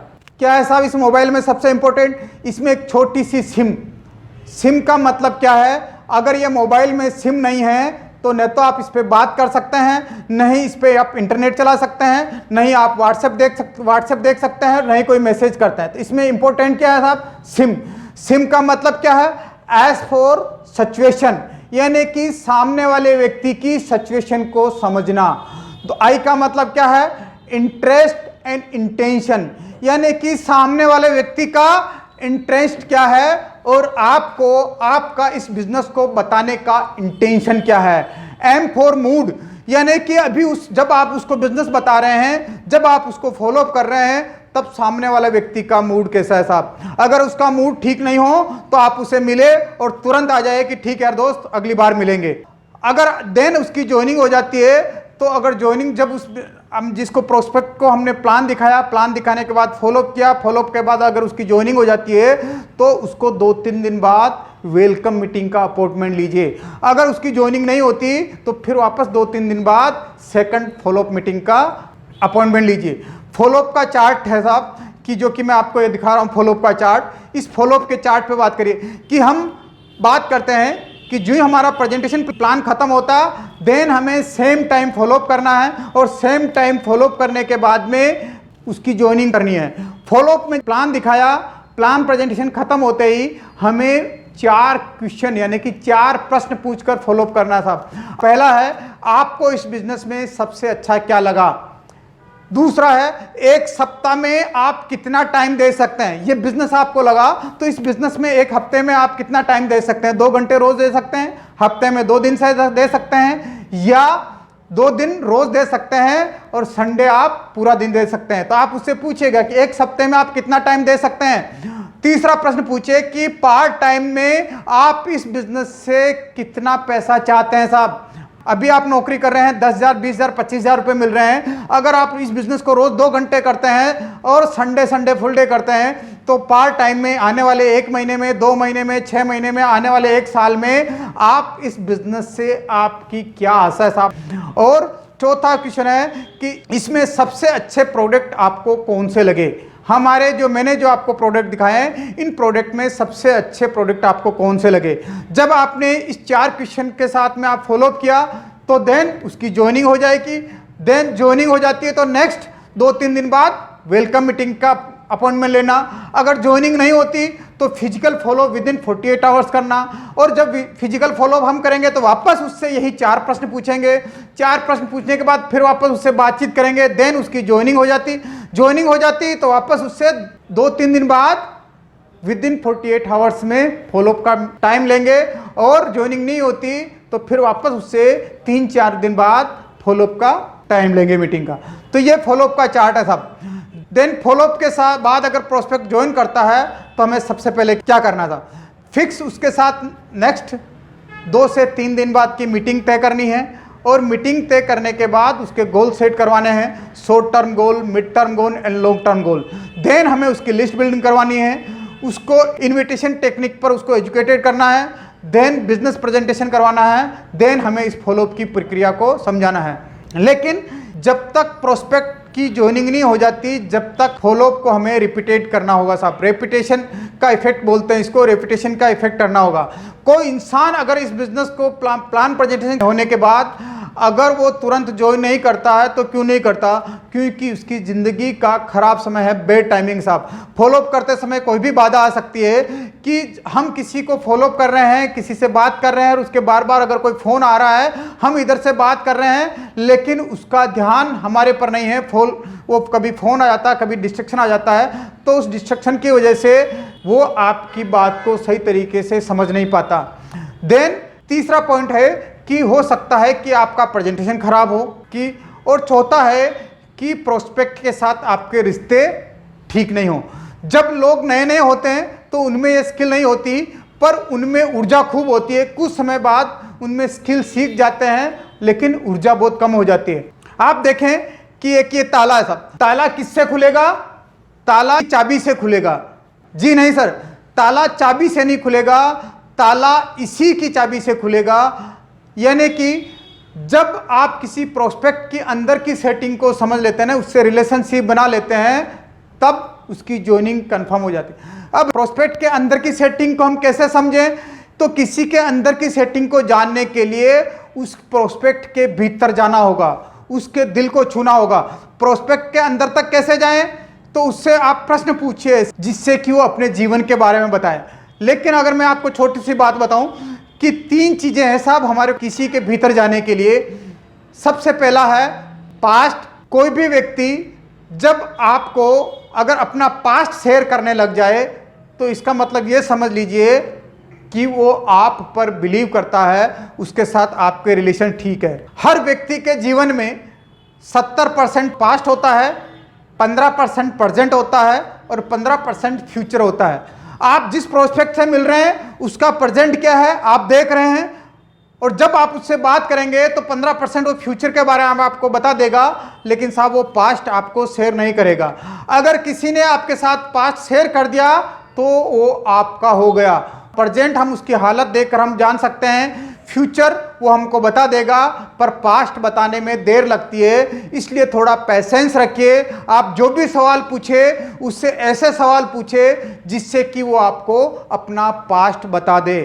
Speaker 1: क्या है साहब इस मोबाइल में सबसे इंपॉर्टेंट, इसमें एक छोटी सी सिम का मतलब क्या है? अगर ये मोबाइल में सिम नहीं है तो न तो आप इस पर बात कर सकते हैं, नहीं इस पर आप इंटरनेट चला सकते हैं, नहीं आप व्हाट्सएप देख सकते हैं, नहीं कोई मैसेज करते हैं। तो इसमें इंपॉर्टेंट क्या है साहब? सिम का मतलब क्या है? एज फॉर सिचुएशन, यानी कि सामने वाले व्यक्ति की सिचुएशन को समझना। तो आई का मतलब क्या है? इंटरेस्ट एंड इंटेंशन, यानी कि सामने वाले व्यक्ति का इंटरेस्ट क्या है और आपको आपका इस बिजनेस को बताने का इंटेंशन क्या है। एम फॉर मूड, यानी कि अभी जब आप उसको बिजनेस बता रहे हैं, जब आप उसको फॉलोअप कर रहे हैं, तब सामने वाला व्यक्ति का मूड कैसा है साहब। अगर उसका मूड ठीक नहीं हो तो आप उसे मिले और तुरंत आ जाए कि ठीक है यार दोस्त अगली बार मिलेंगे। अगर देन उसकी ज्वाइनिंग हो जाती है तो अगर ज्वाइनिंग जब हम जिसको प्रोस्पेक्ट को हमने प्लान दिखाया, प्लान दिखाने के बाद फॉलोअप किया, फॉलोअप के बाद अगर उसकी ज्वाइनिंग हो जाती है तो उसको 2-3 दिन बाद वेलकम मीटिंग का अपॉइंटमेंट लीजिए। अगर उसकी ज्वाइनिंग नहीं होती तो फिर वापस 2-3 दिन बाद सेकंड फॉलोअप मीटिंग का अपॉइंटमेंट लीजिए। फॉलोअप का चार्ट है साहब कि जो कि मैं आपको ये दिखा रहा हूँ फॉलोअप का चार्ट। इस फॉलोअप के चार्ट पे बात करिए कि हम बात करते हैं कि जो ही हमारा प्रेजेंटेशन प्लान खत्म होता देन हमें सेम टाइम फॉलोअप करना है और सेम टाइम फॉलोअप करने के बाद में उसकी ज्वाइनिंग करनी है। फॉलोअप में प्लान दिखाया, प्लान प्रेजेंटेशन खत्म होते ही हमें 4 क्वेश्चन यानी कि 4 प्रश्न पूछकर फॉलोअप करना था। पहला है आपको इस बिजनेस में सबसे अच्छा क्या लगा। दूसरा है एक सप्ताह में आप कितना टाइम दे सकते हैं। ये बिजनेस आपको लगा तो इस बिजनेस में एक हफ्ते में आप कितना टाइम दे सकते हैं। 2 घंटे रोज दे सकते हैं, हफ्ते में 2 दिन से दे सकते हैं, या 2 दिन रोज दे सकते हैं और संडे आप पूरा दिन दे सकते हैं। तो आप उससे पूछिएगा कि एक सप्ते में आप कितना टाइम दे सकते हैं। तीसरा प्रश्न पूछिए कि पार्ट टाइम में आप इस बिजनेस से कितना पैसा चाहते हैं साहब। अभी आप नौकरी कर रहे हैं, 10,000, 20,000, 25,000 रुपए मिल रहे हैं। अगर आप इस बिजनेस को रोज 2 घंटे करते हैं और संडे फुल डे करते हैं तो पार्ट टाइम में आने वाले 1 महीने में, 2 महीने में, 6 महीने में, आने वाले 1 साल में आप इस बिजनेस से आपकी क्या आशा है साहब। और चौथा क्वेश्चन है कि इसमें सबसे अच्छे प्रोडक्ट आपको कौन से लगे। मैंने जो आपको प्रोडक्ट दिखाए हैं इन प्रोडक्ट में सबसे अच्छे प्रोडक्ट आपको कौन से लगे। जब आपने इस 4 क्वेश्चन के साथ में आप फॉलोअप किया तो देन उसकी ज्वाइनिंग हो जाएगी। देन ज्वाइनिंग हो जाती है तो नेक्स्ट 2-3 दिन बाद वेलकम मीटिंग का अपॉइंटमेंट लेना। अगर ज्वाइनिंग नहीं होती तो physical follow up with in 48 hours करना। और जब फिजिकल फॉलोअप हम करेंगे तो वापस उससे यही 4 प्रश्न पूछेंगे। 4 प्रश्न पूछने के बाद फिर वापस उससे बातचीत करेंगे। देन उसकी ज्वाइनिंग हो जाती तो वापस उससे 2-3 दिन बाद विद इन 48 आवर्स में फॉलोअप का टाइम लेंगे। और ज्वाइनिंग नहीं होती तो फिर वापस उससे 3-4 दिन बाद फॉलोअप का टाइम लेंगे मीटिंग का। तो ये फॉलोअप का चार्ट है साहब। देन फॉलोअप के साथ बाद अगर प्रोस्पेक्ट ज्वाइन करता है तो हमें सबसे पहले क्या करना था। फिक्स उसके साथ नेक्स्ट 2 से 3 दिन बाद की मीटिंग तय करनी है और मीटिंग तय करने के बाद उसके गोल सेट करवाने हैं, short term goal, mid term goal and long term goal. Then हमें उसकी लिस्ट बिल्डिंग करवानी है, उसको इन्विटेशन टेक्निक पर उसको एजुकेटेड करना है, देन बिजनेस प्रेजेंटेशन करवाना है, देन हमें इस फॉलोअप की प्रक्रिया को समझाना है। लेकिन जब तक प्रोस्पेक्ट की ज्वाइनिंग नहीं हो जाती, जब तक फॉलोअप को हमें रिपीटेड करना होगा साहब। रेपिटेशन का इफेक्ट बोलते हैं इसको, रेपिटेशन का इफेक्ट करना होगा। कोई इंसान अगर इस बिजनेस को प्लान प्रेजेंटेशन होने के बाद अगर वो तुरंत ज्वाइन नहीं करता है तो क्यों नहीं करता? क्योंकि उसकी ज़िंदगी का ख़राब समय है, बेड टाइमिंग साहब। फॉलोअप करते समय कोई भी बाधा आ सकती है कि हम किसी को फॉलोअप कर रहे हैं, किसी से बात कर रहे हैं और उसके बार बार अगर कोई फ़ोन आ रहा है, हम इधर से बात कर रहे हैं लेकिन उसका ध्यान हमारे पर नहीं है, वो कभी फ़ोन आ जाता है, कभी डिस्ट्रक्शन आ जाता है, तो उस डिस्ट्रक्शन की वजह से वो आपकी बात को सही तरीके से समझ नहीं पाता। देन तीसरा पॉइंट है कि हो सकता है कि आपका प्रेजेंटेशन खराब हो कि, और चौथा है कि प्रोस्पेक्ट के साथ आपके रिश्ते ठीक नहीं हो। जब लोग नए नए होते हैं तो उनमें ये स्किल नहीं होती, पर उनमें ऊर्जा खूब होती है। कुछ समय बाद उनमें स्किल सीख जाते हैं लेकिन ऊर्जा बहुत कम हो जाती है। आप देखें कि एक ये ताला है साहब, ताला किससे खुलेगा? ताला चाबी से खुलेगा। जी नहीं सर, ताला चाबी से नहीं खुलेगा, ताला इसी की चाबी से खुलेगा। यानी कि जब आप किसी प्रोस्पेक्ट की अंदर की सेटिंग को समझ लेते हैं ना, उससे रिलेशनशिप बना लेते हैं, तब उसकी ज्वाइनिंग कंफर्म हो जाती है। अब प्रोस्पेक्ट के अंदर की सेटिंग को हम कैसे समझें? तो किसी के अंदर की सेटिंग को जानने के लिए उस प्रोस्पेक्ट के भीतर जाना होगा, उसके दिल को छूना होगा। प्रोस्पेक्ट के अंदर तक कैसे जाएं? तो उससे आप प्रश्न पूछिए जिससे कि वो अपने जीवन के बारे में बताए। लेकिन अगर मैं आपको छोटी सी बात बताऊं कि 3 चीजें हैं साहब हमारे किसी के भीतर जाने के लिए। सबसे पहला है पास्ट। कोई भी व्यक्ति जब आपको अगर अपना पास्ट शेयर करने लग जाए तो इसका मतलब ये समझ लीजिए कि वो आप पर बिलीव करता है, उसके साथ आपके रिलेशन ठीक है। हर व्यक्ति के जीवन में 70% पास्ट होता है, 15% प्रेजेंट होता है और 15% फ्यूचर होता है। आप जिस प्रोस्पेक्ट से मिल रहे हैं उसका प्रेजेंट क्या है आप देख रहे हैं, और जब आप उससे बात करेंगे तो 15% वो फ्यूचर के बारे में आपको बता देगा, लेकिन साहब वो पास्ट आपको शेयर नहीं करेगा। अगर किसी ने आपके साथ पास्ट शेयर कर दिया तो वो आपका हो गया। प्रेजेंट हम उसकी हालत देखकर हम जान सकते हैं, फ्यूचर वो हमको बता देगा, पर पास्ट बताने में देर लगती है। इसलिए थोड़ा पेशेंस रखिए। आप जो भी सवाल पूछे उससे ऐसे सवाल पूछे जिससे कि वो आपको अपना पास्ट बता दे।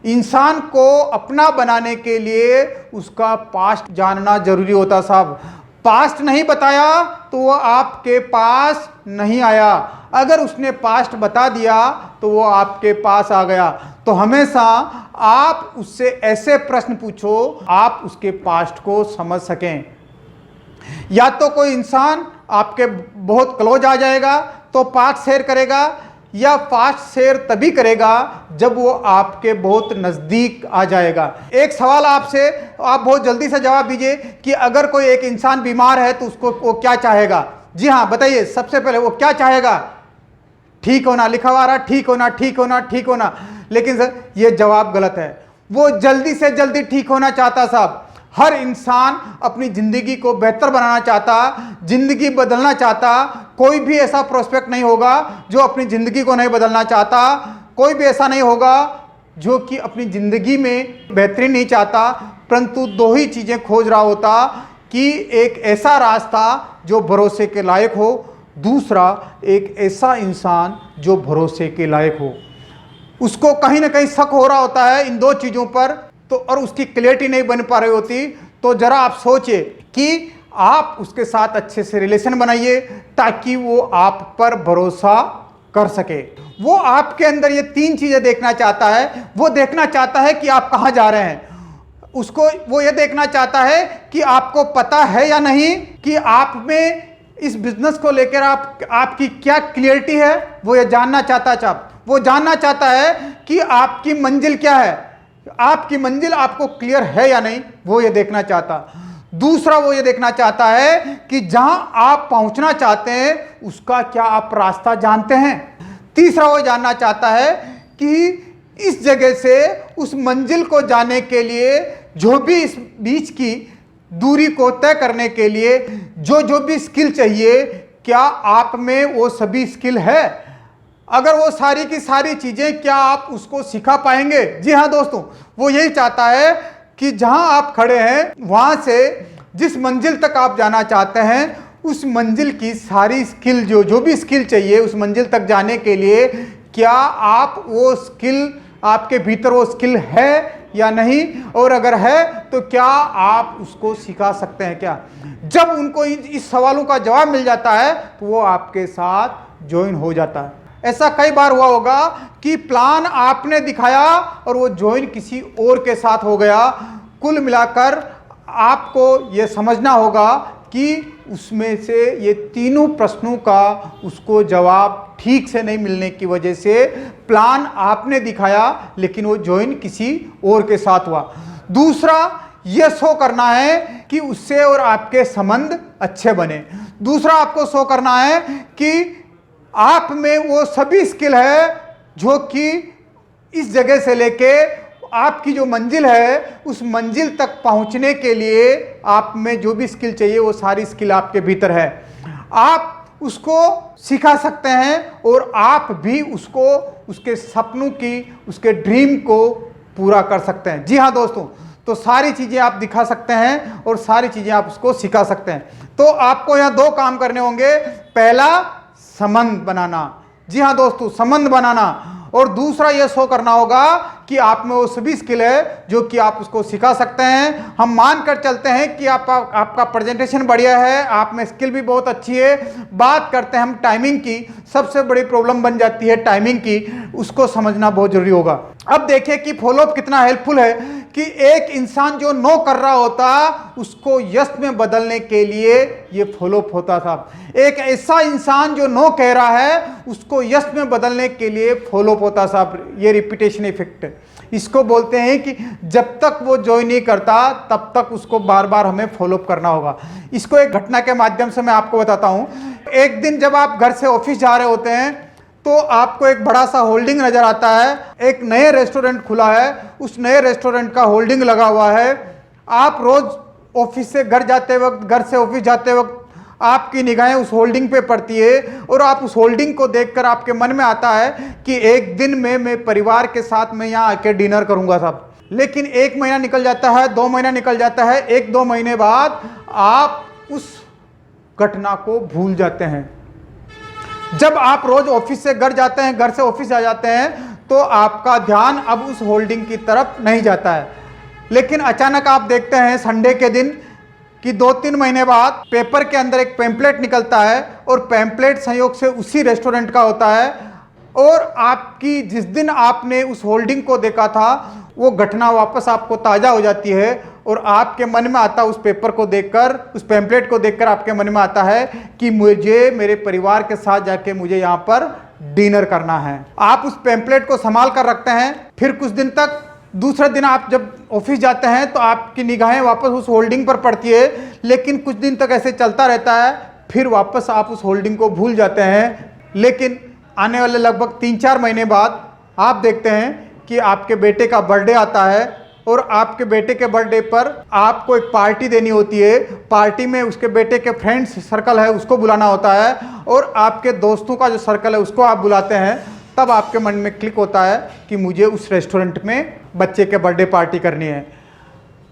Speaker 1: इंसान को अपना बनाने के लिए उसका पास्ट जानना जरूरी होता साहब। पास्ट नहीं बताया तो वो आपके पास नहीं आया, अगर उसने पास्ट बता दिया तो वो आपके पास आ गया। तो हमेशा आप उससे ऐसे प्रश्न पूछो आप उसके पास्ट को समझ सकें। या तो कोई इंसान आपके बहुत क्लोज आ जाएगा तो पास्ट शेयर करेगा, या पास्ट शेयर तभी करेगा जब वो आपके बहुत नज़दीक आ जाएगा। एक सवाल आपसे, आप बहुत जल्दी से जवाब दीजिए कि अगर कोई एक इंसान बीमार है तो उसको वो क्या चाहेगा? जी हाँ बताइए, सबसे पहले वो क्या चाहेगा? ठीक होना लिखा हुआ रहा, ठीक होना ठीक होना ठीक होना। लेकिन सर ये जवाब गलत है। वो जल्दी से जल्दी ठीक होना चाहता साहब। हर इंसान अपनी ज़िंदगी को बेहतर बनाना चाहता, ज़िंदगी बदलना चाहता। कोई भी ऐसा प्रोस्पेक्ट नहीं होगा जो अपनी ज़िंदगी को नहीं बदलना चाहता। कोई भी ऐसा नहीं होगा जो कि अपनी ज़िंदगी में बेहतरी नहीं चाहता, परंतु 2 ही चीज़ें खोज रहा होता कि एक ऐसा रास्ता जो भरोसे के लायक हो, दूसरा एक ऐसा इंसान जो भरोसे के लायक हो। उसको कहीं ना कहीं शक हो रहा होता है इन 2 चीज़ों पर, तो और उसकी क्लैरिटी नहीं बन पा रही होती। तो जरा आप सोचिए कि आप उसके साथ अच्छे से रिलेशन बनाइए ताकि वो आप पर भरोसा कर सके। वो आपके अंदर ये 3 चीज़ें देखना चाहता है। वो देखना चाहता है कि आप कहाँ जा रहे हैं, उसको वो ये देखना चाहता है कि आपको पता है या नहीं कि आप में इस बिजनेस को लेकर आपकी क्या क्लियरिटी है, वो ये जानना चाहता है। वो जानना चाहता है कि आपकी मंजिल क्या है, आपकी मंजिल आपको क्लियर है या नहीं, वो ये देखना चाहता। दूसरा वो ये देखना चाहता है कि जहां आप पहुंचना चाहते हैं उसका क्या आप रास्ता जानते हैं। तीसरा वो जानना चाहता है कि इस जगह से उस मंजिल को जाने के लिए जो भी इस बीच की दूरी को तय करने के लिए जो भी स्किल चाहिए, क्या आप में वो सभी स्किल है? अगर वो सारी की सारी चीजें, क्या आप उसको सिखा पाएंगे? जी हाँ दोस्तों, वो यही चाहता है कि जहां आप खड़े हैं वहां से जिस मंजिल तक आप जाना चाहते हैं, उस मंजिल की सारी स्किल, जो भी स्किल चाहिए उस मंजिल तक जाने के लिए, क्या आप वो स्किल, आपके भीतर वो स्किल है या नहीं? और अगर है तो क्या आप उसको सिखा सकते हैं क्या? जब उनको इस सवालों का जवाब मिल जाता है तो वो आपके साथ ज्वाइन हो जाता है। ऐसा कई बार हुआ होगा कि प्लान आपने दिखाया और वो ज्वाइन किसी और के साथ हो गया। कुल मिलाकर आपको ये समझना होगा कि उसमें से ये तीनों प्रश्नों का उसको जवाब ठीक से नहीं मिलने की वजह से प्लान आपने दिखाया लेकिन वो ज्वाइन किसी और के साथ हुआ। दूसरा, ये शो करना है कि उससे और आपके संबंध अच्छे बने। दूसरा, आपको शो करना है कि आप में वो सभी स्किल है जो कि इस जगह से लेके आपकी जो मंजिल है उस मंजिल तक पहुंचने के लिए आप में जो भी स्किल चाहिए वो सारी स्किल आपके भीतर है। आप उसको सिखा सकते हैं और आप भी उसको, उसके सपनों की, उसके ड्रीम को पूरा कर सकते हैं। जी हाँ दोस्तों, तो सारी चीज़ें आप दिखा सकते हैं और सारी चीज़ें आप उसको सिखा सकते हैं। तो आपको यहाँ दो काम करने होंगे। पहला, संबंध बनाना। जी हाँ दोस्तों, संबंध बनाना। और दूसरा, यह शो करना होगा कि आप में वो सभी स्किल है जो कि आप उसको सिखा सकते हैं। हम मानकर चलते हैं कि आपका प्रेजेंटेशन बढ़िया है, आप में स्किल भी बहुत अच्छी है। बात करते हैं हम टाइमिंग की। सबसे बड़ी प्रॉब्लम बन जाती है टाइमिंग की, उसको समझना बहुत जरूरी होगा। अब देखिए कि फॉलोअप कितना हेल्पफुल है कि एक इंसान जो नो कर रहा होता उसको यस में बदलने के लिए ये फॉलोअप होता था। एक ऐसा इंसान जो नो कह रहा है उसको यस में बदलने के लिए फॉलोअप होता साहब। ये रिपीटेशन इफेक्ट, इसको बोलते हैं कि जब तक वो ज्वाइन नहीं करता तब तक उसको बार बार हमें फॉलोअप करना होगा। इसको एक घटना के माध्यम से मैं आपको बताता हूं। एक दिन जब आप घर से ऑफिस जा रहे होते हैं तो आपको एक बड़ा सा होल्डिंग नजर आता है। एक नए रेस्टोरेंट खुला है, उस नए रेस्टोरेंट का होल्डिंग लगा हुआ है। आप रोज ऑफिस से घर जाते वक्त, घर से ऑफिस जाते वक्त आपकी निगाहें उस होल्डिंग पे पड़ती है और आप उस होल्डिंग को देखकर आपके मन में आता है कि एक दिन में मैं परिवार के साथ में यहाँ आके डिनर करूंगा साहब। लेकिन 1 महीना निकल जाता है, 2 महीना निकल जाता है, 1-2 महीने बाद आप उस घटना को भूल जाते हैं। जब आप रोज ऑफिस से घर जाते हैं, घर से ऑफिस आ जाते हैं तो आपका ध्यान अब उस होल्डिंग की तरफ नहीं जाता है। लेकिन अचानक आप देखते हैं संडे के दिन कि 2-3 महीने बाद पेपर के अंदर एक पैम्पलेट निकलता है और पैम्पलेट संयोग से उसी रेस्टोरेंट का होता है और आपकी जिस दिन आपने उस होल्डिंग को देखा था वो घटना वापस आपको ताज़ा हो जाती है और आपके मन में आता, उस पेपर को देखकर, उस पैम्पलेट को देखकर आपके मन में आता है कि मुझे मेरे परिवार के साथ जाके मुझे यहाँ पर डिनर करना है। आप उस पैम्पलेट को संभाल कर रखते हैं। फिर कुछ दिन तक, दूसरे दिन आप जब ऑफिस जाते हैं तो आपकी निगाहें वापस उस होल्डिंग पर पड़ती है, लेकिन कुछ दिन तक ऐसे चलता रहता है। फिर वापस आप उस होल्डिंग को भूल जाते हैं। लेकिन आने वाले लगभग 3-4 महीने बाद आप देखते हैं कि आपके बेटे का बर्थडे आता है और आपके बेटे के बर्थडे पर आपको एक पार्टी देनी होती है। पार्टी में उसके बेटे के फ्रेंड्स सर्कल है उसको बुलाना होता है और आपके दोस्तों का जो सर्कल है उसको आप बुलाते हैं। तब आपके मन में क्लिक होता है कि मुझे उस रेस्टोरेंट में बच्चे के बर्थडे पार्टी करनी है।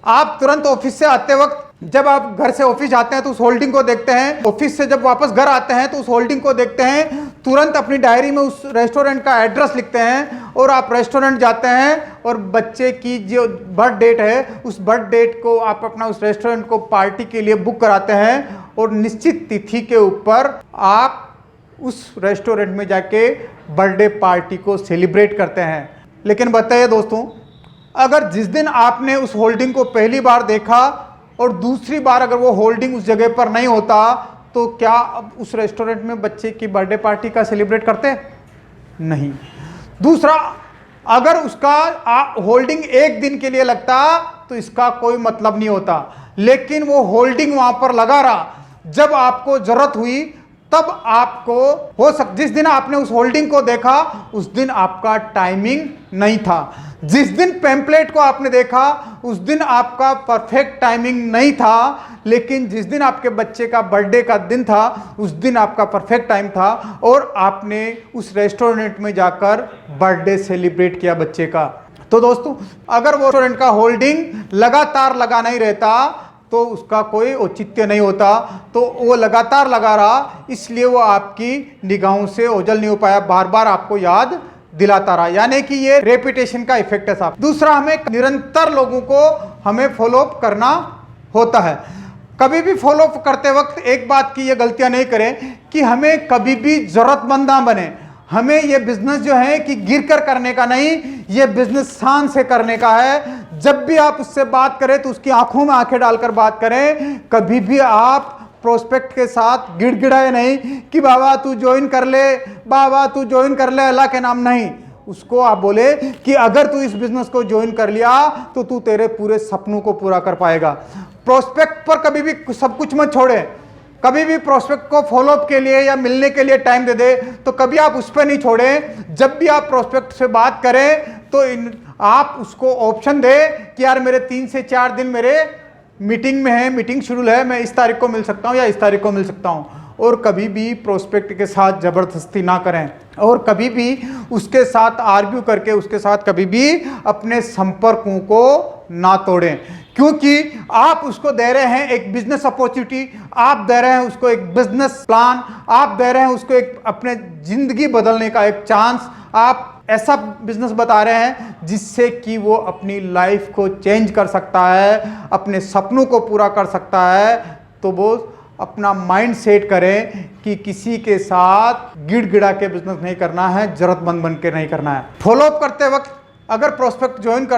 Speaker 1: आप तुरंत ऑफिस से आते वक्त, जब आप घर से ऑफिस जाते हैं तो उस होल्डिंग को देखते हैं। ऑफिस से जब वापस घर आते हैं तो उस होल्डिंग को देखते हैं। तुरंत अपनी डायरी में उस रेस्टोरेंट का एड्रेस लिखते हैं और आप रेस्टोरेंट जाते हैं और बच्चे की जो बर्थ डेट है उस बर्थ डेट को आप अपना उस रेस्टोरेंट को पार्टी के लिए बुक कराते हैं और निश्चित तिथि के ऊपर आप उस रेस्टोरेंट में जाके बर्थडे पार्टी को सेलिब्रेट करते हैं। लेकिन बताइए दोस्तों, अगर जिस दिन आपने उस होल्डिंग को पहली बार देखा और दूसरी बार अगर वो होल्डिंग उस जगह पर नहीं होता तो क्या अब उस रेस्टोरेंट में बच्चे की बर्थडे पार्टी का सेलिब्रेट करते? नहीं। दूसरा, अगर उसका होल्डिंग एक दिन के लिए लगता तो इसका कोई मतलब नहीं होता, लेकिन वो होल्डिंग वहां पर लगा रहा। जब आपको जरूरत हुई तब आपको जिस दिन आपने उस होल्डिंग को देखा उस दिन आपका टाइमिंग नहीं था। जिस दिन पैम्पलेट को आपने देखा उस दिन आपका परफेक्ट टाइमिंग नहीं था, लेकिन जिस दिन आपके बच्चे का बर्थडे का दिन था उस दिन आपका परफेक्ट टाइम था और आपने उस रेस्टोरेंट में जाकर बर्थडे सेलिब्रेट किया बच्चे का। तो दोस्तों, अगर वो रेस्टोरेंट का होल्डिंग लगातार लगा नहीं रहता तो उसका कोई औचित्य नहीं होता। तो वो लगातार लगा रहा, इसलिए वो आपकी निगाहों से ओझल नहीं हो पाया, बार बार आपको याद दिलाता रहा। यानी कि ये रेपिटेशन का इफेक्ट है साहब। दूसरा, हमें निरंतर लोगों को हमें फॉलोअप करना होता है। कभी भी फॉलोअप करते वक्त एक बात की ये गलतियां नहीं करें कि हमें कभी भी जरूरतमंद ना बने। हमें ये बिजनेस जो है कि गिर कर करने का नहीं, ये बिजनेस शान से करने का है। जब भी आप उससे बात करें तो उसकी आंखों में आंखें डालकर बात करें। कभी भी आप प्रोस्पेक्ट के साथ गिड़गिड़ाए नहीं कि बाबा तू ज्वाइन कर ले, बाबा तू ज्वाइन कर ले, अल्लाह के नाम नहीं। उसको आप बोले कि अगर तू इस बिजनेस को ज्वाइन कर लिया तो तू तेरे पूरे सपनों को पूरा कर पाएगा। प्रोस्पेक्ट पर कभी भी सब कुछ मत छोड़े। कभी भी प्रोस्पेक्ट को फॉलोअप के लिए या मिलने के लिए टाइम दे दे तो कभी आप उस पर नहीं छोड़ें। जब भी आप प्रोस्पेक्ट से बात करें तो आप उसको ऑप्शन दे कि यार मेरे 3 से 4 दिन मेरे मीटिंग में है, मीटिंग शेड्यूल है, मैं इस तारीख को मिल सकता हूं या इस तारीख को मिल सकता हूं। और कभी भी प्रोस्पेक्ट के साथ जबरदस्ती ना करें और कभी भी उसके साथ आर्ग्यू करके उसके साथ कभी भी अपने संपर्कों को ना तोड़ें, क्योंकि आप उसको दे रहे हैं एक बिजनेस अपॉर्चुनिटी, आप दे रहे हैं उसको एक बिजनेस प्लान, आप दे रहे हैं उसको एक अपने जिंदगी बदलने का एक चांस। आप ऐसा बिजनेस बता रहे हैं जिससे कि वो अपनी लाइफ को चेंज कर सकता है, अपने सपनों को पूरा कर सकता है। तो वो अपना माइंड सेट करें कि किसी के साथ गिड़गिड़ा के बिजनेस नहीं करना है, जरूरतमंद बन के नहीं करना है। फॉलोअप करते वक्त अगर प्रोस्पेक्ट ज्वाइन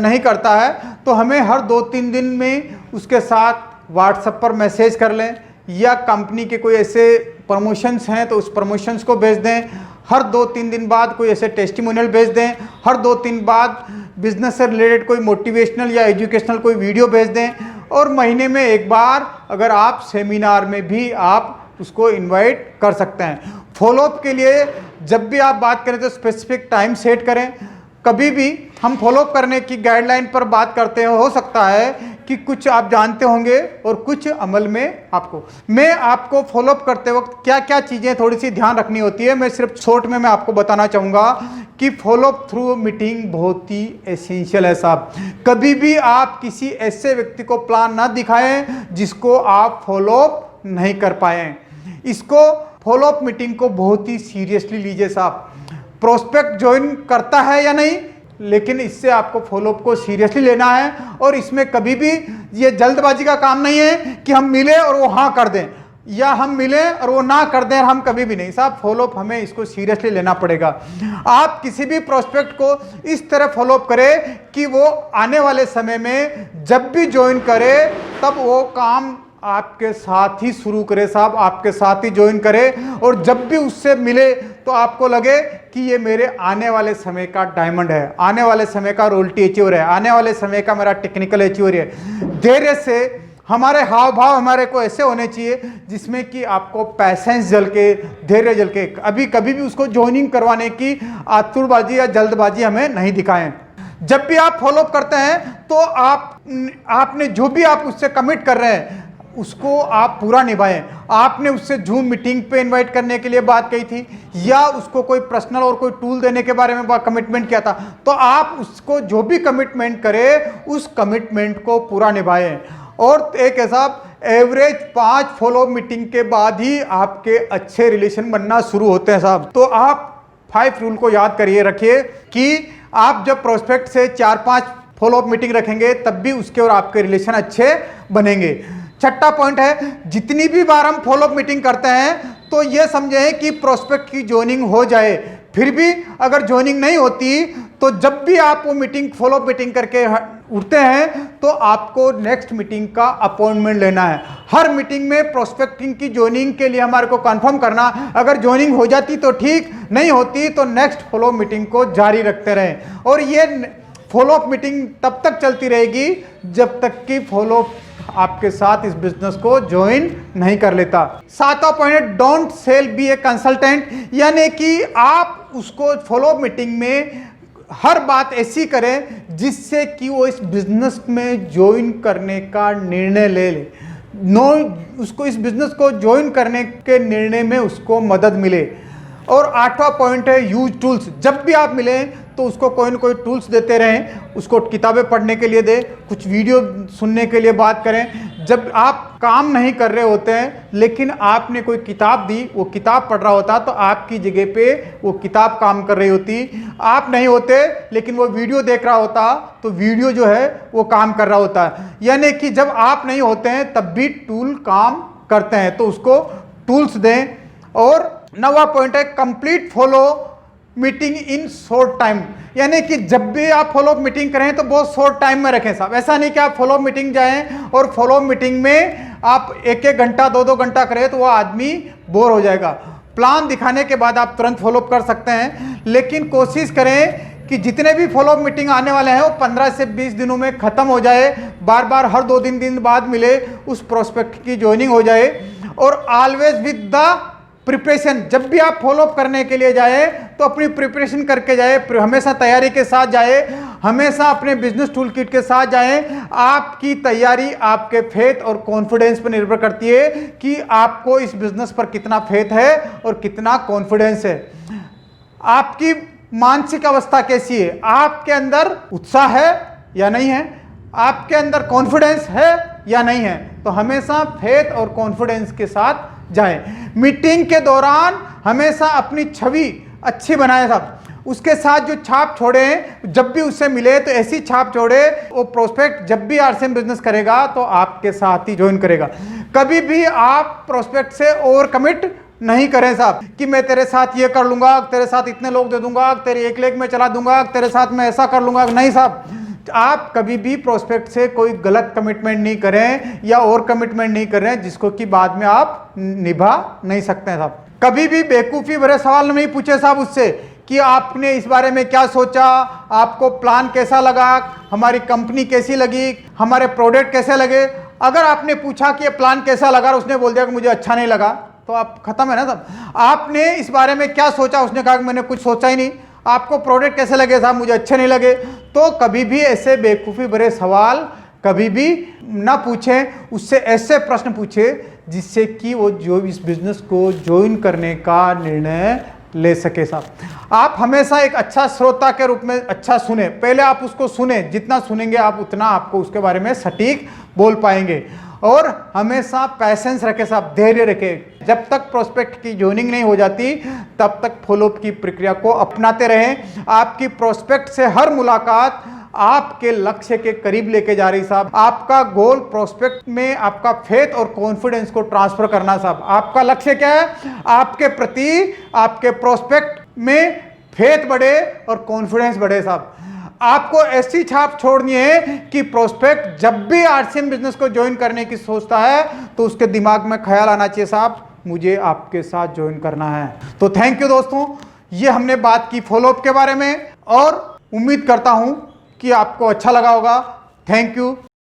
Speaker 1: नहीं करता है तो हमें हर 2-3 दिन में उसके साथ व्हाट्सएप पर मैसेज कर लें, या कंपनी के कोई ऐसे प्रमोशंस हैं तो उस प्रमोशंस को भेज दें। हर 2-3 दिन बाद कोई ऐसे टेस्टिमोनियल भेज दें। हर 2-3 बाद बिजनेस से रिलेटेड कोई मोटिवेशनल या एजुकेशनल कोई वीडियो भेज दें। और महीने में एक बार अगर आप सेमिनार में भी आप उसको इनवाइट कर सकते हैं। फॉलोअप के लिए जब भी आप बात करें तो स्पेसिफिक टाइम सेट करें। कभी भी हम फॉलोअप करने की गाइडलाइन पर बात करते हैं, हो सकता है कि कुछ आप जानते होंगे और कुछ अमल में मैं आपको फॉलोअप करते वक्त क्या क्या चीज़ें थोड़ी सी ध्यान रखनी होती है, मैं सिर्फ शॉर्ट में मैं आपको बताना चाहूँगा कि फॉलोअप थ्रू मीटिंग बहुत ही एसेंशियल है साहब। कभी भी आप किसी ऐसे व्यक्ति को प्लान ना दिखाएं जिसको आप फॉलोअप नहीं कर पाए। इसको फॉलोअप मीटिंग को बहुत ही सीरियसली लीजिए साहब। प्रोस्पेक्ट ज्वाइन करता है या नहीं, लेकिन इससे आपको फॉलोअप को सीरियसली लेना है। और इसमें कभी भी ये जल्दबाजी का काम नहीं है कि हम मिले और वो हाँ कर दें, या हम मिले और वो ना कर दें, हम कभी भी नहीं साहब। फॉलोअप हमें इसको सीरियसली लेना पड़ेगा। आप किसी भी प्रोस्पेक्ट को इस तरह फॉलोअप करें कि वो आने वाले समय में जब भी ज्वाइन करे तब वो काम आपके साथ ही शुरू करे साहब, आपके साथ ही ज्वाइन करे। और जब भी उससे मिले तो आपको लगे कि ये मेरे आने वाले समय का डायमंड है, आने वाले समय का रॉयल्टी अचीवर है, आने वाले समय का मेरा टेक्निकल अचीवर है। धैर्य से हमारे हाव भाव हमारे को ऐसे होने चाहिए जिसमें कि आपको पैसेंस जल के, धैर्य जल के, अभी कभी भी उसको ज्वाइनिंग करवाने की आतुरबाजी या जल्दबाजी हमें नहीं दिखाएं। जब भी आप फॉलोअप करते हैं तो आपने जो भी आप उससे कमिट कर रहे हैं उसको आप पूरा निभाएं। आपने उससे जूम मीटिंग पे इनवाइट करने के लिए बात कही थी, या उसको कोई पर्सनल और कोई टूल देने के बारे में कमिटमेंट किया था, तो आप उसको जो भी कमिटमेंट करें उस कमिटमेंट को पूरा निभाएं। और एक ऐसा एवरेज 5 फॉलोअप मीटिंग के बाद ही आपके अच्छे रिलेशन बनना शुरू होते हैं साहब। तो आप 5 रूल को याद करिए, रखिए कि आप जब प्रोस्पेक्ट से 4-5 फॉलोअप मीटिंग रखेंगे तब भी उसके और आपके रिलेशन अच्छे बनेंगे। छठा पॉइंट है, जितनी भी बार हम फॉलोअप मीटिंग करते हैं तो ये समझें कि प्रोस्पेक्ट की ज्वाइनिंग हो जाए। फिर भी अगर ज्वाइनिंग नहीं होती तो जब भी आप वो मीटिंग फॉलोअप मीटिंग करके उठते हैं तो आपको नेक्स्ट मीटिंग का अपॉइंटमेंट लेना है। हर मीटिंग में प्रोस्पेक्टिंग की ज्वाइनिंग के लिए हमारे को कंफर्म करना, अगर ज्वाइनिंग हो जाती तो ठीक, नहीं होती तो नेक्स्ट फॉलोअप मीटिंग को जारी रखते रहें। और ये फॉलोअप मीटिंग तब तक चलती रहेगी जब तक कि फॉलोअप आपके साथ इस बिजनेस को ज्वाइन नहीं कर लेता। 7वां पॉइंट है don't sell be a consultant, यानी कि आप उसको फॉलोअप मीटिंग में हर बात ऐसी करें जिससे कि वो इस बिजनेस में ज्वाइन करने का निर्णय ले उसको इस बिजनेस को ज्वाइन करने के निर्णय में उसको मदद मिले। और 8वां पॉइंट है यूज टूल्स, जब भी आप मिलें तो उसको कोई ना कोई टूल्स देते रहें, उसको किताबें पढ़ने के लिए दें, कुछ वीडियो सुनने के लिए बात करें। जब आप काम नहीं कर रहे होते हैं लेकिन आपने कोई किताब दी, वो किताब पढ़ रहा होता तो आपकी जगह पे वो किताब काम कर रही होती। आप नहीं होते लेकिन वो वीडियो देख रहा होता तो वीडियो जो है वो काम कर रहा होता है। यानी कि जब आप नहीं होते हैं तब भी टूल काम करते हैं, तो उसको टूल्स दें। और 9वां पॉइंट है complete follow meeting in short time, यानी कि जब भी आप फॉलोअप मीटिंग करें तो बहुत शॉर्ट टाइम में रखें साहब। ऐसा नहीं कि आप फॉलोअप मीटिंग जाएं और फॉलोअप मीटिंग में आप 1-1 घंटा 2-2 घंटा करें तो वो आदमी बोर हो जाएगा। प्लान दिखाने के बाद आप तुरंत फॉलोअप कर सकते हैं, लेकिन कोशिश करें कि जितने भी फॉलोअप मीटिंग आने वाले हैं वो 15 से 20 दिनों में ख़त्म हो जाए, बार बार हर 2-3 दिन बाद मिले, उस प्रोस्पेक्ट की ज्वाइनिंग हो जाए। और ऑलवेज विद द प्रिपरेशन, जब भी आप फॉलोअप करने के लिए जाए तो अपनी प्रिपरेशन करके जाए, हमेशा तैयारी के साथ जाए, हमेशा अपने बिजनेस टूल किट के साथ जाए। आपकी तैयारी आपके फेथ और कॉन्फिडेंस पर निर्भर करती है कि आपको इस बिजनेस पर कितना फेथ है और कितना कॉन्फिडेंस है। आपकी मानसिक अवस्था कैसी है, आपके अंदर उत्साह है या नहीं है, आपके अंदर कॉन्फिडेंस है या नहीं है, तो हमेशा फेथ और कॉन्फिडेंस के साथ जाएं। मीटिंग के दौरान हमेशा अपनी छवि अच्छी बनाएं साहब, उसके साथ जो छाप छोड़े, जब भी उससे मिले तो ऐसी छाप छोड़े वो प्रोस्पेक्ट जब भी आरसीएम बिजनेस करेगा तो आपके साथ ही ज्वाइन करेगा। कभी भी आप प्रोस्पेक्ट से ओवर कमिट नहीं करें साहब कि मैं तेरे साथ ये कर लूंगा, तेरे साथ इतने लोग दे दूंगा, तेरे 1 लेग में चला दूंगा, तेरे साथ मैं ऐसा कर लूंगा। नहीं साहब, आप कभी भी प्रोस्पेक्ट से कोई गलत कमिटमेंट नहीं करें या और कमिटमेंट नहीं करें जिसको कि बाद में आप निभा नहीं सकते हैं साहब। कभी भी बेवकूफ़ी भरे सवाल नहीं पूछे साहब उससे कि आपने इस बारे में क्या सोचा, आपको प्लान कैसा लगा, हमारी कंपनी कैसी लगी, हमारे प्रोडक्ट कैसे लगे। अगर आपने पूछा कि ये प्लान कैसा लगा और उसने बोल दिया कि मुझे अच्छा नहीं लगा, तो आप खत्म है ना साहब। आपने इस बारे में क्या सोचा, उसने कहा कि मैंने कुछ सोचा ही नहीं। आपको प्रोडक्ट कैसे लगे साहब, मुझे अच्छे नहीं लगे। तो कभी भी ऐसे बेवकूफ़ी भरे सवाल कभी भी ना पूछें, उससे ऐसे प्रश्न पूछे जिससे कि वो जो इस बिजनेस को ज्वाइन करने का निर्णय ले सके साहब। आप हमेशा एक अच्छा श्रोता के रूप में अच्छा सुने, पहले आप उसको सुने, जितना सुनेंगे आप उतना आपको उसके बारे में सटीक बोल पाएंगे। और हमेशा पैसेंस रखे साहब, धैर्य रखें। जब तक प्रोस्पेक्ट की ज्वाइनिंग नहीं हो जाती तब तक फॉलोअप की प्रक्रिया को अपनाते रहें। आपकी प्रोस्पेक्ट से हर मुलाकात आपके लक्ष्य के करीब लेके जा रही साहब। आपका गोल प्रोस्पेक्ट में आपका फेथ और कॉन्फिडेंस को ट्रांसफर करना साहब। आपका लक्ष्य क्या है, आपके प्रति आपके प्रोस्पेक्ट में फेथ बढ़े और कॉन्फिडेंस बढ़े साहब। आपको ऐसी छाप छोड़नी है कि प्रोस्पेक्ट जब भी आरसीएम बिजनेस को ज्वाइन करने की सोचता है तो उसके दिमाग में ख्याल आना चाहिए साहब मुझे आपके साथ ज्वाइन करना है। तो थैंक यू दोस्तों, ये हमने बात की फॉलोअप के बारे में और उम्मीद करता हूं कि आपको अच्छा लगा होगा। Thank you.